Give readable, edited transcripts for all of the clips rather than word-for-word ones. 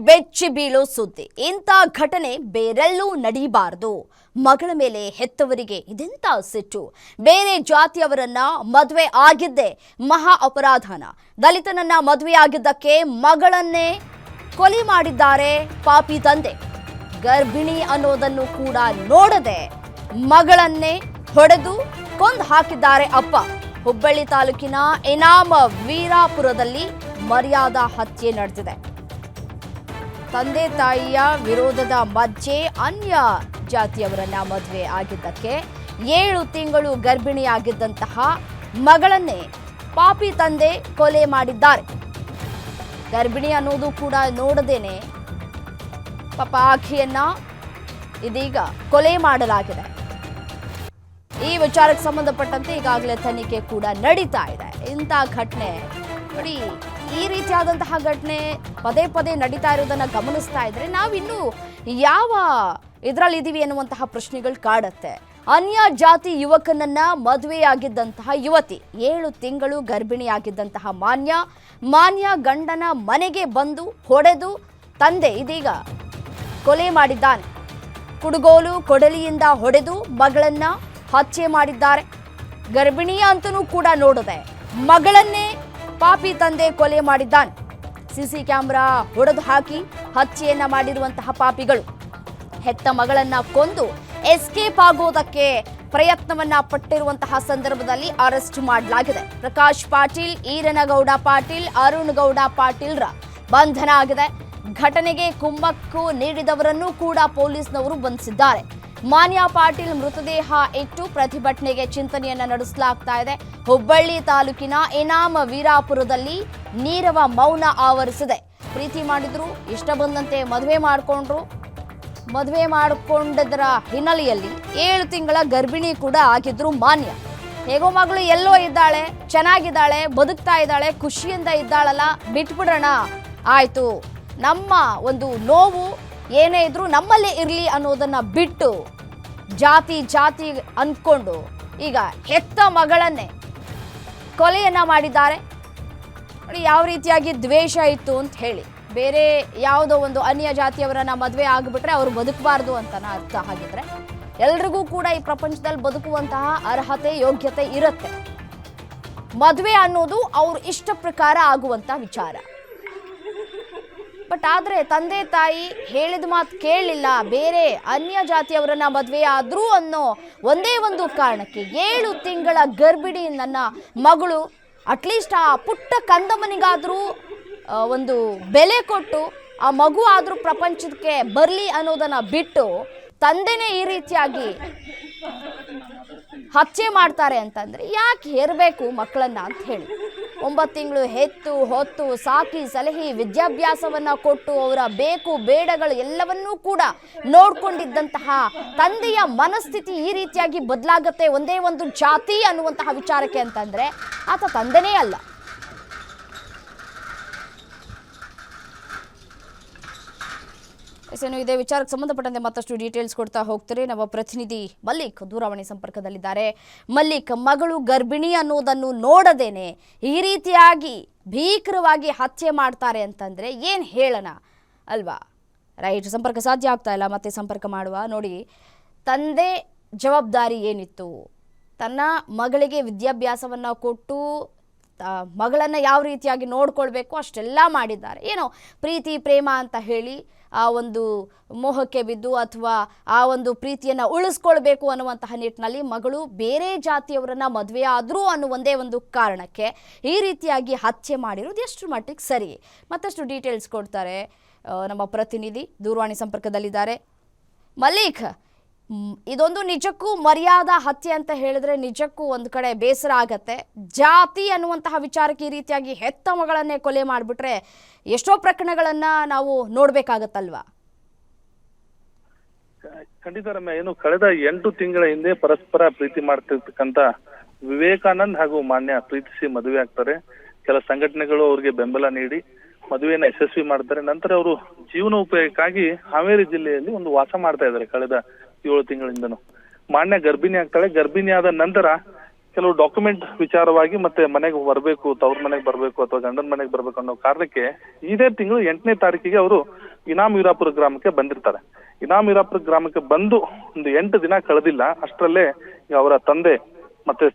ಬೆಚ್ಚಿ ಬೀಳೋ ಸುದ್ದಿ. ಇಂಥ ಘಟನೆ ಬೇರೆಲ್ಲೂ ನಡೀಬಾರದು. ಮಗಳ ಮೇಲೆ ಹೆತ್ತವರಿಗೆ ಇದೆಂತ ಸಿಟ್ಟು. ಬೇರೆ ಜಾತಿಯವರನ್ನ ಮದುವೆ ಆಗಿದ್ದೆ ಮಹಾ ಅಪರಾಧನ. ದಲಿತನನ್ನ ಮದುವೆಯಾಗಿದ್ದಕ್ಕೆ ಮಗಳನ್ನೇ ಕೊಲೆ ಮಾಡಿದ್ದಾರೆ ಪಾಪಿ ತಂದೆ. ಗರ್ಭಿಣಿ ಅನ್ನೋದನ್ನು ಕೂಡ ನೋಡದೆ ಮಗಳನ್ನೇ ಹೊಡೆದು ಕೊಂದು ಹಾಕಿದ್ದಾರೆ ಅಪ್ಪ. ಹುಬ್ಬಳ್ಳಿ ತಾಲೂಕಿನ ಇನಾಮ ವೀರಾಪುರದಲ್ಲಿ ಮರ್ಯಾದಾ ಹತ್ಯೆ ನಡೆದಿದೆ. ತಂದೆ ತಾಯಿಯ ವಿರೋಧದ ಮಧ್ಯೆ ಅನ್ಯ ಜಾತಿಯವರನ್ನ ಮದುವೆ ಆಗಿದ್ದಕ್ಕೆ 7 ತಿಂಗಳು ಗರ್ಭಿಣಿಯಾಗಿದ್ದಂತಹ ಮಗಳನ್ನೇ ಪಾಪಿ ತಂದೆ ಕೊಲೆ ಮಾಡಿದ್ದಾರೆ. ಗರ್ಭಿಣಿ ಅನ್ನೋದು ಕೂಡ ನೋಡದೇನೆ ಪಾಪ ಆಕೆಯನ್ನ ಇದೀಗ ಕೊಲೆ ಮಾಡಲಾಗಿದೆ. ಈ ವಿಚಾರಕ್ಕೆ ಸಂಬಂಧಪಟ್ಟಂತೆ ಈಗಾಗಲೇ ತನಿಖೆ ಕೂಡ ನಡೀತಾ ಇದೆ. ಇಂಥ ಘಟನೆ ನೋಡಿ, ಈ ರೀತಿಯಾದಂತಹ ಘಟನೆ ಪದೇ ಪದೇ ನಡೀತಾ ಇರೋದನ್ನ ಗಮನಿಸ್ತಾ ಇದ್ರೆ ನಾವಿನ್ನೂ ಯಾವ ಇದರಲ್ಲಿದ್ದೀವಿ ಅನ್ನುವಂತಹ ಪ್ರಶ್ನೆಗಳು ಕಾಡುತ್ತೆ. ಅನ್ಯ ಜಾತಿ ಯುವಕನನ್ನ ಮದುವೆಯಾಗಿದ್ದಂತಹ ಯುವತಿ 7 ತಿಂಗಳು ಗರ್ಭಿಣಿಯಾಗಿದ್ದಂತಹ ಮಾನ್ಯ ಗಂಡನ ಮನೆಗೆ ಬಂದು ಹೊಡೆದು ತಂದೆ ಇದೀಗ ಕೊಲೆ ಮಾಡಿದ್ದಾನೆ. ಕುಡುಗೋಲು ಕೊಡಲಿಯಿಂದ ಹೊಡೆದು ಮಗಳನ್ನ ಹತ್ಯೆ ಮಾಡಿದ್ದಾರೆ. ಗರ್ಭಿಣಿಯ ಅಂತನೂ ಕೂಡ ನೋಡದೆ ಮಗಳನ್ನೇ ಪಾಪಿ ತಂದೆ ಕೊಲೆ ಮಾಡಿದ್ದಾನೆ. ಸಿಸಿ ಕ್ಯಾಮೆರಾ ಹೊಡೆದು ಹಾಕಿ ಹತ್ಯೆಯನ್ನ ಮಾಡಿರುವಂತಹ ಪಾಪಿಗಳು ಹೆತ್ತ ಮಗಳನ್ನ ಕೊಂದು ಎಸ್ಕೇಪ್ ಆಗೋದಕ್ಕೆ ಪ್ರಯತ್ನವನ್ನ ಪಟ್ಟಿರುವಂತಹ ಸಂದರ್ಭದಲ್ಲಿ ಅರೆಸ್ಟ್ ಮಾಡಲಾಗಿದೆ. ಪ್ರಕಾಶ್ ಪಾಟೀಲ್, ಈರನಗೌಡ ಪಾಟೀಲ್, ಅರುಣ್ ಗೌಡ ಪಾಟೀಲ್ರ ಬಂಧನ ಆಗಿದೆ. ಘಟನೆಗೆ ಕುಮ್ಮಕ್ಕು ನೀಡಿದವರನ್ನು ಕೂಡ ಪೊಲೀಸ್ನವರು ಬಂಧಿಸಿದ್ದಾರೆ. ಮಾನ್ಯ ಪಾಟೀಲ್ ಮೃತದೇಹ ಇಟ್ಟು ಪ್ರತಿಭಟನೆಗೆ ಚಿಂತನೆಯನ್ನ ನಡೆಸಲಾಗ್ತಾ ಇದೆ. ಹುಬ್ಬಳ್ಳಿ ತಾಲೂಕಿನ ಇನಾಮ ವೀರಾಪುರದಲ್ಲಿ ನೀರವ ಮೌನ ಆವರಿಸಿದೆ. ಪ್ರೀತಿ ಮಾಡಿದ್ರು, ಇಷ್ಟ ಬಂದಂತೆ ಮದುವೆ ಮಾಡಿಕೊಂಡದರ ಹಿನ್ನೆಲೆಯಲ್ಲಿ 7 ತಿಂಗಳ ಗರ್ಭಿಣಿ ಕೂಡ ಆಗಿದ್ರು ಮಾನ್ಯ. ಹೇಗೋ ಮಗಳು ಎಲ್ಲೋ ಇದ್ದಾಳೆ, ಚೆನ್ನಾಗಿದ್ದಾಳೆ, ಬದುಕ್ತಾ ಇದ್ದಾಳೆ, ಖುಷಿಯಿಂದ ಇದ್ದಾಳಲ್ಲ, ಬಿಟ್ಬಿಡೋಣ, ಆಯ್ತು, ನಮ್ಮ ಒಂದು ನೋವು ಏನೇ ಇದ್ರೂ ನಮ್ಮಲ್ಲೇ ಇರಲಿ ಅನ್ನೋದನ್ನ ಬಿಟ್ಟು ಜಾತಿ ಅಂದ್ಕೊಂಡು ಈಗ ಹೆತ್ತ ಮಗಳನ್ನೇ ಕೊಲೆಯನ್ನ ಮಾಡಿದ್ದಾರೆ. ಯಾವ ರೀತಿಯಾಗಿ ದ್ವೇಷ ಇತ್ತು ಅಂತ ಹೇಳಿ. ಬೇರೆ ಯಾವುದೋ ಒಂದು ಅನ್ಯ ಜಾತಿಯವರನ್ನ ಮದುವೆ ಆಗಿಬಿಟ್ರೆ ಅವರು ಬದುಕಬಾರ್ದು ಅಂತನ ಅರ್ಥ. ಹಾಗಿದ್ರೆ ಎಲ್ರಿಗೂ ಕೂಡ ಈ ಪ್ರಪಂಚದಲ್ಲಿ ಬದುಕುವಂತಹ ಅರ್ಹತೆ, ಯೋಗ್ಯತೆ ಇರುತ್ತೆ. ಮದುವೆ ಅನ್ನೋದು ಅವ್ರ ಇಷ್ಟ ಪ್ರಕಾರ ಆಗುವಂತ ವಿಚಾರ. ಬಟ್ ಆದ್ರೆ ತಂದೆ ತಾಯಿ ಹೇಳಿದ ಮಾತು ಕೇಳಲಿಲ್ಲ, ಬೇರೆ ಅನ್ಯ ಜಾತಿಯವರನ್ನ ಮದುವೆ ಆದ್ರೂ ಅನ್ನೋ ಒಂದೇ ಒಂದು ಕಾರಣಕ್ಕೆ 7 ತಿಂಗಳ ಗರ್ಭಿಣಿ ನನ್ನ ಮಗಳು, ಅಟ್ಲೀಸ್ಟ್ ಆ ಪುಟ್ಟ ಕಂದಮ್ಮನಿಗಾದ್ರೂ ಒಂದು ಬೆಲೆ ಕೊಟ್ಟು ಆ ಮಗು ಆದ್ರೂ ಪ್ರಪಂಚಕ್ಕೆ ಬರಲಿ ಅನ್ನೋದನ್ನ ಬಿಟ್ಟು ತಂದೆನೇ ಈ ರೀತಿಯಾಗಿ ಹತ್ಯೆ ಮಾಡ್ತಾರೆ ಅಂತಂದ್ರೆ ಯಾಕೆ ಹೇರಬೇಕು ಮಕ್ಕಳನ್ನ ಅಂತ ಹೇಳಿ. 9 ತಿಂಗಳು ಹೆತ್ತು ಹೊತ್ತು ಸಾಕಿ ಸಲಹಿ ವಿದ್ಯಾಭ್ಯಾಸವನ್ನ ಕೊಟ್ಟು ಅವರ ಬೇಕು ಬೇಡಗಳು ಎಲ್ಲವನ್ನೂ ಕೂಡ ನೋಡ್ಕೊಂಡಿದ್ದಂತಹ ತಂದೆಯ ಮನಸ್ಥಿತಿ ಈ ರೀತಿಯಾಗಿ ಬದಲಾಗತ್ತೆ ಒಂದೇ ಒಂದು ಜಾತಿ ಅನ್ನುವಂತಹ ವಿಚಾರಕ್ಕೆ ಅಂತಂದ್ರೆ ಆತ ತಂದೆನೇ ಅಲ್ಲ. ಇದೇ ವಿಚಾರಕ್ಕೆ ಸಂಬಂಧಪಟ್ಟಂತೆ ಮತ್ತಷ್ಟು ಡೀಟೇಲ್ಸ್ ಕೊಡ್ತಾ ಹೋಗ್ತಾರೆ ನಮ್ಮ ಪ್ರತಿನಿಧಿ ಮಲ್ಲಿಕ್ ದೂರವಾಣಿ ಸಂಪರ್ಕದಲ್ಲಿದ್ದಾರೆ. ಮಲ್ಲಿಕ್, ಮಗಳು ಗರ್ಭಿಣಿ ಅನ್ನೋದನ್ನು ನೋಡದೇನೆ ಈ ರೀತಿಯಾಗಿ ಭೀಕರವಾಗಿ ಹತ್ಯೆ ಮಾಡ್ತಾರೆ ಅಂತಂದ್ರೆ ಏನ್ ಹೇಳೋಣ ಅಲ್ವಾ? ರೈಟ್, ಸಂಪರ್ಕ ಸಾಧ್ಯ ಆಗ್ತಾ ಇಲ್ಲ, ಮತ್ತೆ ಸಂಪರ್ಕ ಮಾಡುವ. ನೋಡಿ, ತಂದೆ ಜವಾಬ್ದಾರಿ ಏನಿತ್ತು, ತನ್ನ ಮಗಳಿಗೆ ವಿದ್ಯಾಭ್ಯಾಸವನ್ನ ಕೊಟ್ಟು ಮಗಳನ್ನ ಯಾವ ರೀತಿಯಾಗಿ ನೋಡ್ಕೊಳ್ಬೇಕು ಅಷ್ಟೆಲ್ಲ ಮಾಡಿದ್ದಾರೆ. ಏನೋ ಪ್ರೀತಿ ಪ್ರೇಮ ಅಂತ ಹೇಳಿ ಆ ಒಂದು ಮೋಹಕ್ಕೆ ಬಿದ್ದು ಅಥವಾ ಆ ಒಂದು ಪ್ರೀತಿಯನ್ನು ಉಳಿಸ್ಕೊಳ್ಬೇಕು ಅನ್ನುವಂತಹ ನಿಟ್ಟಿನಲ್ಲಿ ಮಗಳು ಬೇರೆ ಜಾತಿಯವರನ್ನ ಮದುವೆ ಆದರೂ ಅನ್ನೋ ಒಂದೇ ಒಂದು ಕಾರಣಕ್ಕೆ ಈ ರೀತಿಯಾಗಿ ಹತ್ಯೆ ಮಾಡಿರೋದು ಎಷ್ಟು ಮಟ್ಟಿಗೆ ಸರಿ? ಮತ್ತಷ್ಟು ಡೀಟೇಲ್ಸ್ ಕೊಡ್ತಾರೆ ನಮ್ಮ ಪ್ರತಿನಿಧಿ ದೂರವಾಣಿ ಸಂಪರ್ಕದಲ್ಲಿದ್ದಾರೆ. ಮಲ್ಲಿಕ್, ಇದೊಂದು ನಿಜಕ್ಕೂ ಮರ್ಯಾದಾ ಹತ್ಯೆ ಅಂತ ಹೇಳಿದ್ರೆ ನಿಜಕ್ಕೂ ಒಂದು ಕಡೆ ಬೇಸರ ಆಗತ್ತೆ. ಜಾತಿ ಅನ್ನುವಂತಹ ವಿಚಾರಕ್ಕೆ ಈ ರೀತಿಯಾಗಿ ಹೆತ್ತ ಮಗಳನ್ನೇ ಕೊಲೆ ಮಾಡಿಬಿಟ್ರೆ ಎಷ್ಟೋ ಪ್ರಕರಣಗಳನ್ನ ನಾವು ನೋಡ್ಬೇಕಾಗತ್ತಲ್ವಾ? ಖಂಡಿತ ರಮ್ಯ, ಏನು ಕಳೆದ 8 ತಿಂಗಳ ಹಿಂದೆ ಪರಸ್ಪರ ಪ್ರೀತಿ ಮಾಡ್ತಿರ್ತಕ್ಕಂತ ವಿವೇಕಾನಂದ್ ಹಾಗೂ ಮಾನ್ಯ ಪ್ರೀತಿಸಿ ಮದುವೆ ಆಗ್ತಾರೆ. ಕೆಲ ಸಂಘಟನೆಗಳು ಅವ್ರಿಗೆ ಬೆಂಬಲ ನೀಡಿ ಮದುವೆಯನ್ನ ಯಶಸ್ವಿ ಮಾಡ್ತಾರೆ. ನಂತರ ಅವರು ಜೀವನೋಪಾಯಕ್ಕಾಗಿ ಹಾವೇರಿ ಜಿಲ್ಲೆಯಲ್ಲಿ ಒಂದು ವಾಸ ಮಾಡ್ತಾ ಇದ್ದಾರೆ ಕಳೆದ 7 ತಿಂಗಳಿಂದನು. ಮಾನ್ಯ ಗರ್ಭಿಣಿ ಆಗ್ತಾಳೆ. ಗರ್ಭಿಣಿ ಆದ ನಂತರ ಕೆಲವು ಡಾಕ್ಯುಮೆಂಟ್ ವಿಚಾರವಾಗಿ ಮತ್ತೆ ಮನೆಗೆ ಬರ್ಬೇಕು, ತವ್ರ ಮನೆಗೆ ಬರ್ಬೇಕು ಅಥವಾ ಗಂಡನ ಮನೆಗೆ ಬರ್ಬೇಕು ಅನ್ನೋ ಕಾರಣಕ್ಕೆ ಇದೇ ತಿಂಗಳು 8ನೇ ತಾರೀಕಿಗೆ ಅವರು ಇನಾಮ್ ವೀರಾಪುರ ಗ್ರಾಮಕ್ಕೆ ಬಂದಿರ್ತಾರೆ. ಇನಾಮ್ ವೀರಾಪುರ ಗ್ರಾಮಕ್ಕೆ ಬಂದು ಒಂದು 8 ದಿನ ಕಳೆದಿಲ್ಲ ಅಷ್ಟರಲ್ಲೇ ಅವರ ತಂದೆ ಮತ್ತೆ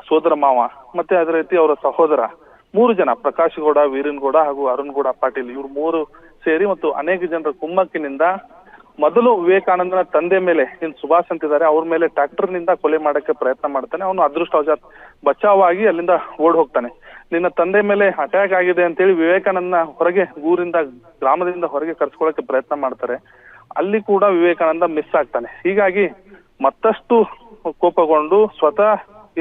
ಸೋದರ ಮಾವ ಮತ್ತೆ ಅದೇ ರೀತಿ ಅವರ ಸಹೋದರ 3 ಜನ ಪ್ರಕಾಶ್ ಗೌಡ, ವೀರನ್ ಗೌಡ ಹಾಗೂ ಅರುಣ್ ಗೌಡ ಪಾಟೀಲ್ ಇವ್ರು 3 ಸೇರಿ ಮತ್ತು ಅನೇಕ ಜನರ ಕುಮ್ಮಕ್ಕಿನಿಂದ ಮೊದಲು ವಿವೇಕಾನಂದನ ತಂದೆ ಮೇಲೆ ಏನ್ ಸುಭಾಷ್ ಅಂತಿದ್ದಾರೆ ಅವ್ರ ಮೇಲೆ ಟ್ರ್ಯಾಕ್ಟರ್ ನಿಂದ ಕೊಲೆ ಮಾಡಕ್ಕೆ ಪ್ರಯತ್ನ ಮಾಡ್ತಾನೆ. ಅವನು ಅದೃಷ್ಟವಶಾತ್ ಬಚಾವಾಗಿ ಅಲ್ಲಿಂದ ಓಡ್ ಹೋಗ್ತಾನೆ. ನಿನ್ನ ತಂದೆ ಮೇಲೆ ಅಟ್ಯಾಕ್ ಆಗಿದೆ ಅಂತೇಳಿ ವಿವೇಕಾನಂದನ ಹೊರಗೆ ಊರಿಂದ ಗ್ರಾಮದಿಂದ ಹೊರಗೆ ಕರ್ಸ್ಕೊಳಕ್ಕೆ ಪ್ರಯತ್ನ ಮಾಡ್ತಾರೆ. ಅಲ್ಲಿ ಕೂಡ ವಿವೇಕಾನಂದ ಮಿಸ್ ಆಗ್ತಾನೆ. ಹೀಗಾಗಿ ಮತ್ತಷ್ಟು ಕೋಪಗೊಂಡು ಸ್ವತಃ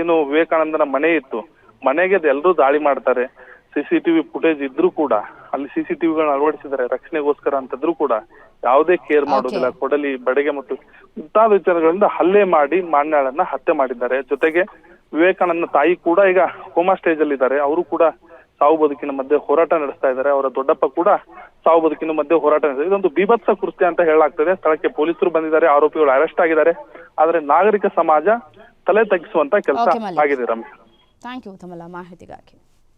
ಏನು ವಿವೇಕಾನಂದನ ಮನೆ ಇತ್ತು, ಮನೆಗೆ ಎಲ್ಲರೂ ದಾಳಿ ಮಾಡ್ತಾರೆ. ಸಿಸಿಟಿವಿ ಫುಟೇಜ್ ಇದ್ರೂ ಕೂಡ ಅಲ್ಲಿ ಸಿಸಿಟಿವಿಗಳನ್ನ ಅಳವಡಿಸಿದ್ದಾರೆ ರಕ್ಷಣೆಗೋಸ್ಕರ ಅಂತಂದ್ರೂ ಕೂಡ ಯಾವುದೇ ಕೇರ್ ಮಾಡೋದಿಲ್ಲ. ಕೊಡಲಿ, ಬಡಗೆ ಮತ್ತು ಮುಂತಾದ ವಿಚಾರಗಳಿಂದ ಹಲ್ಲೆ ಮಾಡಿ ಮಾನ್ಯಾಳನ್ನ ಹತ್ಯೆ ಮಾಡಿದ್ದಾರೆ. ಜೊತೆಗೆ ವಿವೇಕಾನಂದ ತಾಯಿ ಕೂಡ ಈಗ ಕೋಮಾ ಸ್ಟೇಜ್ ಅಲ್ಲಿ ಇದ್ದಾರೆ. ಅವರು ಕೂಡ ಸಾವು ಬದುಕಿನ ಮಧ್ಯೆ ಹೋರಾಟ ನಡೆಸ್ತಾ ಇದ್ದಾರೆ. ಅವರ ದೊಡ್ಡಪ್ಪ ಕೂಡ ಸಾವು ಬದುಕಿನ ಮಧ್ಯೆ ಹೋರಾಟ ನಡೆಸಿದ್ದಾರೆ. ಇದೊಂದು ಬೀಭತ್ಸ ಕೃತ್ಯ ಅಂತ ಹೇಳಲಾಗ್ತದೆ. ಸ್ಥಳಕ್ಕೆ ಪೊಲೀಸರು ಬಂದಿದ್ದಾರೆ, ಆರೋಪಿಗಳು ಅರೆಸ್ಟ್ ಆಗಿದ್ದಾರೆ. ಆದ್ರೆ ನಾಗರಿಕ ಸಮಾಜ ತಲೆ ತಗ್ಗಿಸುವಂತ ಕೆಲಸ ಆಗಿದೆ. ರಮ್ಯ, ಥ್ಯಾಂಕ್ ಯು ತಮ್ಮ ಮಾಹಿತಿಗಾಗಿ.